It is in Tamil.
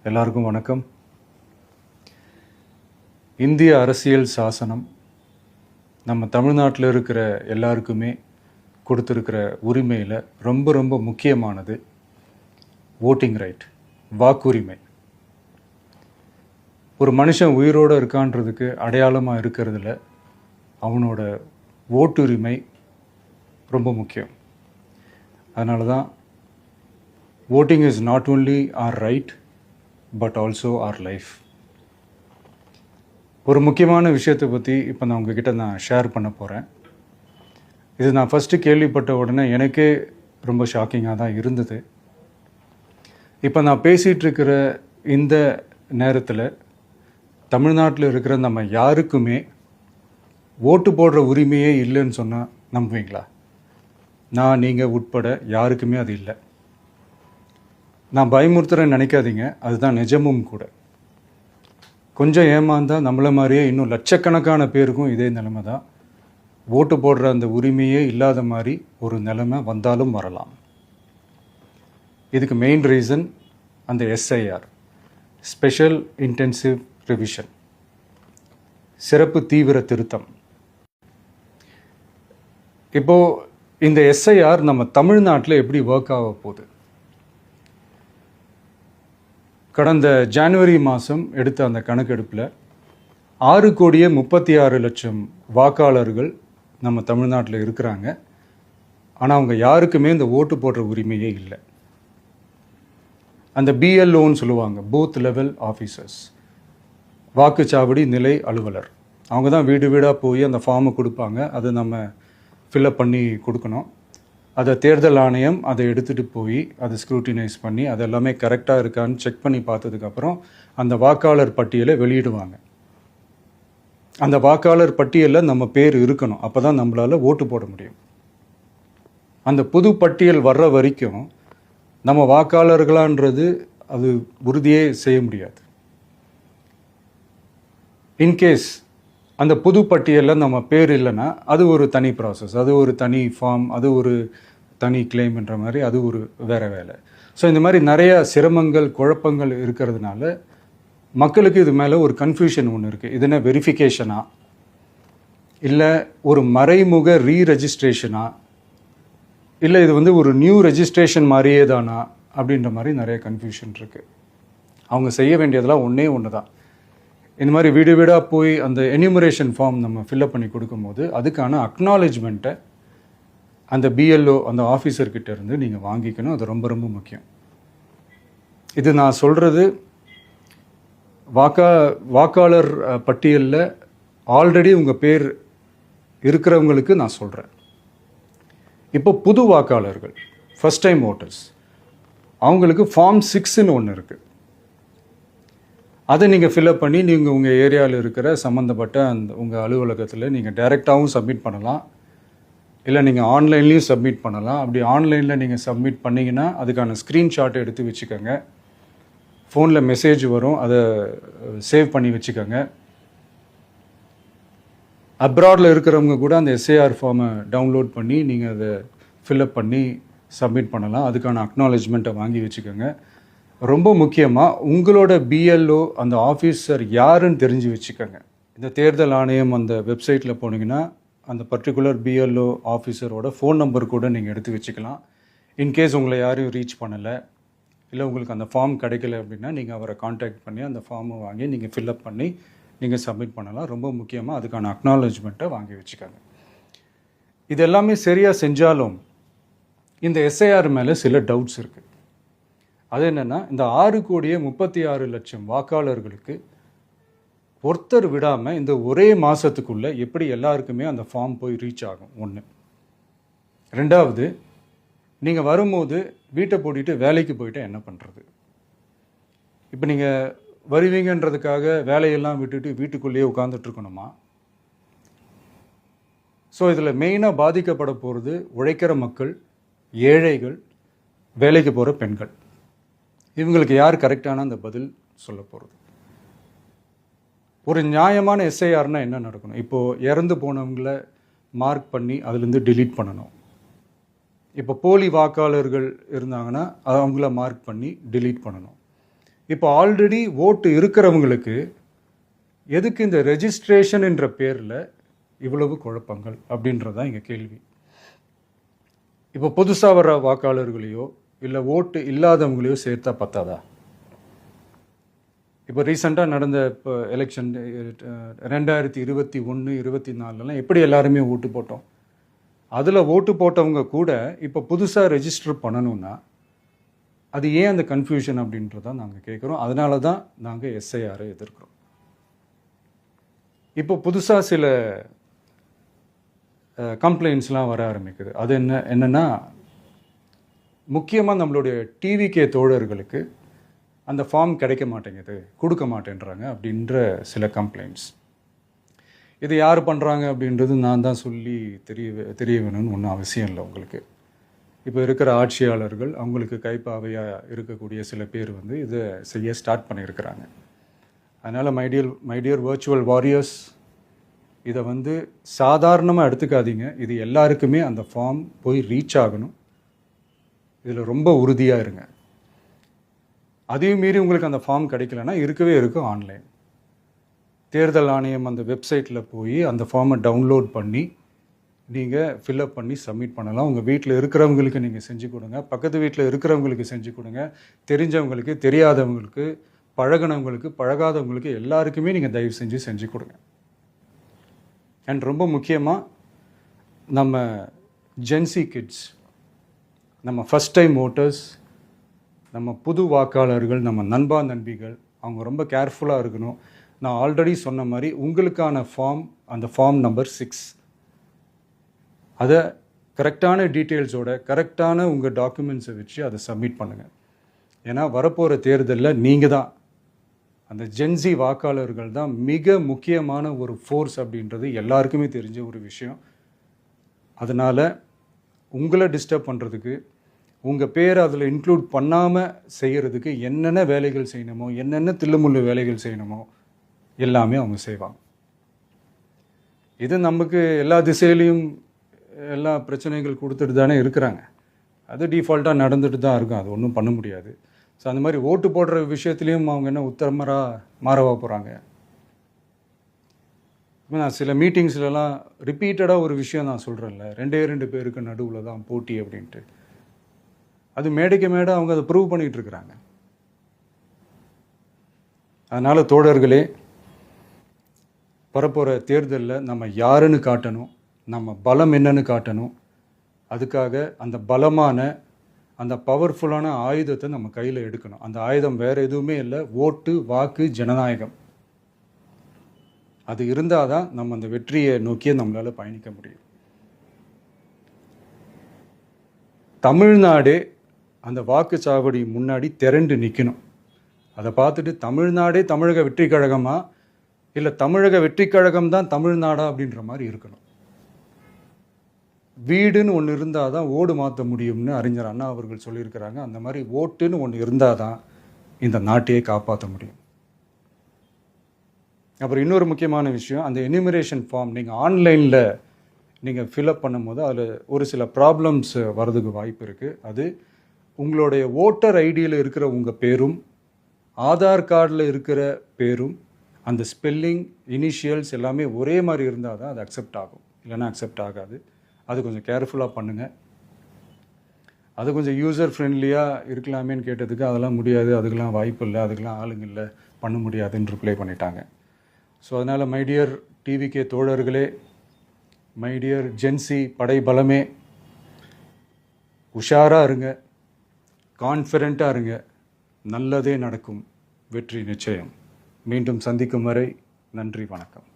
எல்லாருக்கும் வணக்கம். இந்திய அரசியல் சாசனம் நம்ம தமிழ்நாட்டில் இருக்கிற எல்லாருக்குமே கொடுத்துருக்கிற உரிமையில் ரொம்ப ரொம்ப முக்கியமானது ஓட்டிங் ரைட், வாக்குரிமை. ஒரு மனுஷன் உயிரோடு இருக்கான்றதுக்கு அடையாளமாக இருக்கிறதுல அவனோட ஓட்டுரிமை ரொம்ப முக்கியம். அதனால தான் voting is not only our right but also our life. ஒரு முக்கியமான விஷயத்தை பற்றி இப்போ நான் உங்ககிட்ட ஷேர் பண்ண போகிறேன். இது நான் ஃபஸ்ட்டு கேள்விப்பட்ட உடனே எனக்கே ரொம்ப ஷாக்கிங்காக தான் இருந்தது. இப்போ நான் பேசிகிட்டு இருக்கிற இந்த நேரத்தில் தமிழ்நாட்டில் இருக்கிற நம்ம யாருக்குமே ஓட்டு போடுற உரிமையே இல்லைன்னு சொன்னால் நம்புவீங்களா? நான் நீங்கள் உட்பட யாருக்குமே அது இல்லை. நான் பயமுறுத்துறேன்னு நினைக்காதீங்க, அதுதான் நிஜமும் கூட. கொஞ்சம் ஏமாந்தால் நம்மளை மாதிரியே இன்னும் லட்சக்கணக்கான பேருக்கும் இதே நிலைமை தான். ஓட்டு போடுற அந்த உரிமையே இல்லாத மாதிரி ஒரு நிலைமை வந்தாலும் வரலாம். இதுக்கு மெயின் ரீசன் அந்த எஸ்ஐஆர், ஸ்பெஷல் இன்டென்சிவ் ரிவிஷன், சிறப்பு தீவிர திருத்தம். இப்போது இந்த எஸ்ஐஆர் நம்ம தமிழ்நாட்டில் எப்படி ஒர்க் ஆக போகுது? கடந்த ஜனவரி மாதம் எடுத்த அந்த கணக்கெடுப்பில் 6,36,00,000 வாக்காளர்கள் நம்ம தமிழ்நாட்டில் இருக்கிறாங்க. ஆனால் அவங்க யாருக்குமே இந்த ஓட்டு போடுற உரிமையே இல்லை. அந்த பிஎல்ஓன்னு சொல்லுவாங்க, பூத் லெவல் ஆஃபீஸர்ஸ், வாக்குச்சாவடி நிலை அலுவலர். அவங்க தான் வீடு வீடாக போய் அந்த ஃபார்மை கொடுப்பாங்க. அதை நம்ம ஃபில்அப் பண்ணி கொடுக்கணும். அதை தேர்தல் ஆணையம் அதை எடுத்துகிட்டு போய் அதை ஸ்க்ரூட்டினைஸ் பண்ணி அது எல்லாமே கரெக்டாக இருக்கான்னு செக் பண்ணி பார்த்ததுக்கப்புறம் அந்த வாக்காளர் பட்டியலை வெளியிடுவாங்க. அந்த வாக்காளர் பட்டியலில் நம்ம பேர் இருக்கணும், அப்போ தான் நம்மளால் ஓட்டு போட முடியும். அந்த புது பட்டியல் வர்ற வரைக்கும் நம்ம வாக்காளர்களான்றது அது உறுதியே செய்ய முடியாது. இன்கேஸ் அந்த புது பட்டியலில் நம்ம பேர் இல்லைன்னா அது ஒரு தனி ப்ராசஸ், அது ஒரு தனி ஃபார்ம், அது ஒரு தனி கிளைம்ன்ற மாதிரி அது ஒரு வேறு வேலை. ஸோ இந்த மாதிரி நிறைய சிரமங்கள் குழப்பங்கள் இருக்கிறதுனால மக்களுக்கு இது மேலே ஒரு கன்ஃபியூஷன் ஒன்று இருக்குது. இது என்ன வெரிஃபிகேஷனா இல்லை ஒரு மறைமுக ரீரெஜிஸ்ட்ரேஷனா இல்லை இது ஒரு நியூ ரெஜிஸ்ட்ரேஷன் மாதிரியே தானா அப்படின்ற மாதிரி நிறைய கன்ஃபியூஷன் இருக்குது. அவங்க செய்ய வேண்டியதெல்லாம் ஒன்று தான். இந்த மாதிரி வீடு வீடாக போய் அந்த என்யூமரேஷன் ஃபார்ம் நம்ம ஃபில்அப் பண்ணி கொடுக்கும்போது அதுக்கான அக்னாலேஜ்மெண்ட்டை அந்த பிஎல்ஓ அந்த ஆஃபீஸர்கிட்ட இருந்து நீங்கள் வாங்கிக்கணும். அது ரொம்ப ரொம்ப முக்கியம். இது நான் சொல்கிறது வாக்காளர் பட்டியலில் ஆல்ரெடி உங்கள் பேர் இருக்கிறவங்களுக்கு நான் சொல்கிறேன். இப்போ புது வாக்காளர்கள், ஃபஸ்ட் டைம் ஓட்டர்ஸ், அவங்களுக்கு ஃபார்ம் 6ன்னு ஒன்று இருக்குது. அதை நீங்கள் ஃபில்அப் பண்ணி நீங்கள் உங்கள் ஏரியாவில் இருக்கிற சம்மந்தப்பட்ட அந்த உங்கள் அலுவலகத்தில் நீங்கள் டைரெக்டாகவும் சப்மிட் பண்ணலாம், இல்லை நீங்கள் ஆன்லைன்லேயும் சப்மிட் பண்ணலாம். அப்படி ஆன்லைனில் நீங்கள் சப்மிட் பண்ணிங்கன்னா அதுக்கான ஸ்க்ரீன்ஷாட்டை எடுத்து வச்சுக்கோங்க. ஃபோனில் மெசேஜ் வரும், அதை சேவ் பண்ணி வச்சுக்கோங்க. அப்ராடில் இருக்கிறவங்க கூட அந்த எஸ்ஏஆர் ஃபார்மை டவுன்லோட் பண்ணி நீங்கள் அதை ஃபில்அப் பண்ணி சப்மிட் பண்ணலாம். அதுக்கான அக்னாலேஜ்மெண்ட்டை வாங்கி வச்சுக்கோங்க. ரொம்ப முக்கியமாக உங்களோட பிஎல்ஓ அந்த ஆஃபீஸர் யாருன்னு தெரிஞ்சு வச்சுக்கோங்க. இந்த தேர்தல் ஆணையம் அந்த வெப்சைட்டில் போனீங்கன்னா அந்த பர்டிகுலர் பிஎல்ஓ ஆஃபீஸரோட ஃபோன் நம்பர் கூட நீங்கள் எடுத்து வச்சுக்கலாம். இன்கேஸ் உங்களை யாரையும் ரீச் பண்ணலை இல்லை உங்களுக்கு அந்த ஃபார்ம் கிடைக்கல அப்படின்னா நீங்கள் அவரை காண்டாக்ட் பண்ணி அந்த ஃபார்மை வாங்கி நீங்கள் ஃபில்அப் பண்ணி நீங்கள் சப்மிட் பண்ணலாம். ரொம்ப முக்கியமாக அதுக்கான அக்னாலேஜ்மெண்ட்டை வாங்கி வச்சுக்கோங்க. இது எல்லாமே சரியாக செஞ்சாலும் இந்த எஸ்ஐஆர் மேலே சில டவுட்ஸ் இருக்குது. அது என்னென்னா, இந்த 6,36,00,000 வாக்காளர்களுக்கு ஒருத்தர் விடாமல் இந்த ஒரே மாதத்துக்குள்ளே எப்படி எல்லாருக்குமே அந்த ஃபார்ம் போய் ரீச் ஆகும்? ஒன்று. ரெண்டாவது, நீங்கள் வரும்போது வீட்டை பூட்டிட்டு வேலைக்கு போயிட்டு என்ன பண்ணுறது? இப்போ நீங்கள் வருவீங்கன்றதுக்காக வேலையெல்லாம் விட்டுட்டு வீட்டுக்குள்ளேயே உட்காந்துட்ருக்கணுமா? ஸோ இதில் மெயினாக பாதிக்கப்பட போகிறது உழைக்கிற மக்கள், ஏழைகள், வேலைக்கு போகிற பெண்கள். இவங்களுக்கு யார் கரெக்டான அந்த பதில் சொல்ல போகிறது? ஒரு நியாயமான எஸ்ஐஆர்னா என்ன நடக்கணும்? இப்போது இறந்து போனவங்கள மார்க் பண்ணி அதுலேருந்து டிலீட் பண்ணணும். இப்போ போலி வாக்காளர்கள் இருந்தாங்கன்னா அவங்கள மார்க் பண்ணி டிலீட் பண்ணணும். இப்போ ஆல்ரெடி ஓட்டு இருக்கிறவங்களுக்கு எதுக்கு இந்த ரெஜிஸ்ட்ரேஷன் என்ற பேரில் இவ்வளவு குழப்பங்கள் அப்படின்றது தான் இங்கே கேள்வி. இப்போ புதுசாக வர வாக்காளர்களையோ இல்லை ஓட்டு இல்லாதவங்களையோ சேர்த்தா பத்தாதா? இப்போ ரீசெண்டாக நடந்த இப்போ எலெக்ஷன் 2021, 24 எப்படி எல்லாருமே ஓட்டு போட்டோம்? அதில் ஓட்டு போட்டவங்க கூட இப்போ புதுசாக ரெஜிஸ்டர் பண்ணணும்னா அது ஏன் அந்த கன்ஃபியூஷன் அப்படின்றத நாங்கள் கேட்குறோம். அதனால தான் நாங்கள் எஸ்ஐஆரை எதிர்க்கிறோம். இப்போ புதுசாக சில கம்ப்ளைண்ட்ஸ்லாம் வர ஆரம்பிக்குது. அது என்னென்னா முக்கியமாக நம்மளுடைய டிவிகே தோழர்களுக்கு அந்த ஃபார்ம் கிடைக்க மாட்டேங்குது, கொடுக்க மாட்டேன்றாங்க அப்படின்ற சில கம்ப்ளைண்ட்ஸ். இது யார் பண்ணுறாங்க அப்படின்றது நான் தான் சொல்லி தெரிய வேணும்னு ஒன்றும் அவசியம் இல்லை உங்களுக்கு. இப்போ இருக்கிற ஆட்சியாளர்கள் அவங்களுக்கு கைப்பாவையாக இருக்கக்கூடிய சில பேர் வந்து இதை செய்ய ஸ்டார்ட் பண்ணியிருக்கிறாங்க. அதனால் மைடியர் வர்ச்சுவல் வாரியர்ஸ், இதை வந்து சாதாரணமாக எடுத்துக்காதீங்க. இது எல்லாருக்குமே அந்த ஃபார்ம் போய் ரீச் ஆகணும். இதில் ரொம்ப உறுதியாக இருங்க. அதையும் மீறி உங்களுக்கு அந்த ஃபார்ம் கிடைக்கலன்னா இருக்கவே இருக்கும் ஆன்லைன். தேர்தல் ஆணையம் அந்த வெப்சைட்டில் போய் அந்த ஃபார்மை டவுன்லோட் பண்ணி நீங்கள் ஃபில்அப் பண்ணி சப்மிட் பண்ணலாம். உங்கள் வீட்டில் இருக்கிறவங்களுக்கு நீங்கள் செஞ்சு கொடுங்க, பக்கத்து வீட்டில் இருக்கிறவங்களுக்கு செஞ்சு கொடுங்க, தெரிஞ்சவங்களுக்கு, தெரியாதவங்களுக்கு, பழகினவங்களுக்கு, பழகாதவங்களுக்கு எல்லாருக்குமே நீங்கள் தயவு செஞ்சு கொடுங்க. அண்ட் ரொம்ப முக்கியமாக நம்ம ஜென்சி கிட்ஸ், நம்ம ஃபஸ்ட் டைம் ஓட்டர்ஸ், நம்ம புது வாக்காளர்கள், நம்ம நண்பா நண்பிகள், அவங்க ரொம்ப கேர்ஃபுல்லாக இருக்கணும். நான் ஆல்ரெடி சொன்ன மாதிரி உங்களுக்கான ஃபார்ம், அந்த ஃபார்ம் நம்பர் 6, அதை கரெக்டான டீட்டெயில்ஸோட கரெக்டான உங்கள் டாக்குமெண்ட்ஸை வச்சு அதை சப்மிட் பண்ணுங்கள். ஏன்னா வரப்போகிற தேர்தலில் நீங்கள் தான், அந்த ஜென்சி வாக்காளர்கள் தான் மிக முக்கியமான ஒரு ஃபோர்ஸ் அப்படின்றது எல்லாருக்குமே தெரிஞ்ச ஒரு விஷயம். அதனால் உங்களை டிஸ்டர்ப் பண்ணுறதுக்கு, உங்கள் பேரை அதில் இன்க்ளூட் பண்ணாமல் செய்கிறதுக்கு என்னென்ன வேலைகள் செய்யணுமோ, என்னென்ன தில்லுமுள்ளு வேலைகள் செய்யணுமோ எல்லாமே அவங்க செய்வாங்க. இது நமக்கு எல்லா திசையிலையும் எல்லா பிரச்சனைகள் கொடுத்துட்டு தானே இருக்கிறாங்க. அது டிஃபால்ட்டாக நடந்துட்டு தான் இருக்கும். அது ஒன்றும் பண்ண முடியாது. ஸோ அந்த மாதிரி ஓட்டு போடுற விஷயத்துலேயும் அவங்க என்ன உத்தரமராக மாறவா போகிறாங்க? இப்போ நான் சில மீட்டிங்ஸ்லலாம் ரிப்பீட்டடாக ஒரு விஷயம் நான் சொல்கிறேன்ல, 2 பேருக்கு நடுவில் தான் போட்டி அப்படின்ட்டு. அது மேடைக்கு மேடை அவங்க அதை ப்ரூவ் பண்ணிகிட்டு இருக்கிறாங்க. அதனால் தோழர்களே, வரப்போகிற தேர்தலில் நம்ம யாருன்னு காட்டணும், நம்ம பலம் என்னன்னு காட்டணும். அதுக்காக அந்த பலமான, அந்த பவர்ஃபுல்லான ஆயுதத்தை நம்ம கையில் எடுக்கணும். அந்த ஆயுதம் வேறு எதுவுமே இல்லை, ஓட்டு, வாக்கு, ஜனநாயகம். அது இருந்தால் தான் நம்ம அந்த வெற்றியை நோக்கியே நம்மளால் பயணிக்க முடியும். தமிழ்நாடே அந்த வாக்குச்சாவடி முன்னாடி திரண்டு நிற்கணும். அதை பார்த்துட்டு தமிழ்நாடே தமிழக வெற்றி கழகமா, இல்லை தமிழக வெற்றி கழகம் தான் தமிழ்நாடா அப்படின்ற மாதிரி இருக்கணும். வீடுன்னு ஒன்று இருந்தால் தான் ஓடு மாற்ற முடியும்னு அறிஞர் அண்ணா அவர்கள் சொல்லியிருக்கிறாங்க. அந்த மாதிரி ஓட்டுன்னு ஒன்று இருந்தால் தான் இந்த நாட்டையே காப்பாற்ற முடியும். அப்புறம் இன்னொரு முக்கியமான விஷயம், அந்த எனிமரேஷன் ஃபார்ம் நீங்கள் ஆன்லைனில் நீங்கள் ஃபில்அப் பண்ணும்போது அதில் ஒரு சில ப்ராப்ளம்ஸ் வர்றதுக்கு வாய்ப்பு இருக்குது. அது உங்களுடைய ஓட்டர் ஐடியில் இருக்கிற உங்கள் பேரும், ஆதார் கார்டில் இருக்கிற பேரும், அந்த ஸ்பெல்லிங், இனிஷியல்ஸ் எல்லாமே ஒரே மாதிரி இருந்தால் தான் அது அக்செப்ட் ஆகும், இல்லைன்னா அக்செப்ட் ஆகாது. அது கொஞ்சம் கேர்ஃபுல்லாக பண்ணுங்கள். அது கொஞ்சம் யூசர் ஃப்ரெண்ட்லியாக இருக்கலாமேன்னு கேட்டதுக்கு அதெல்லாம் முடியாது, அதுக்கெல்லாம் வாய்ப்பு இல்லை, அதுக்கெல்லாம் ஆளுங்க இல்லை, பண்ண முடியாதுன்னு ரிப்ளை பண்ணிட்டாங்க. ஸோ அதனால் மைடியர் டிவிகே தோழர்களே, மைடியர் ஜென்சி படை பலமே, உஷாராக இருங்க, கான்ஃபிடெண்ட்டாக இருங்க. நல்லதே நடக்கும். வெற்றி நிச்சயம். மீண்டும் சந்திக்கும் வரை நன்றி, வணக்கம்.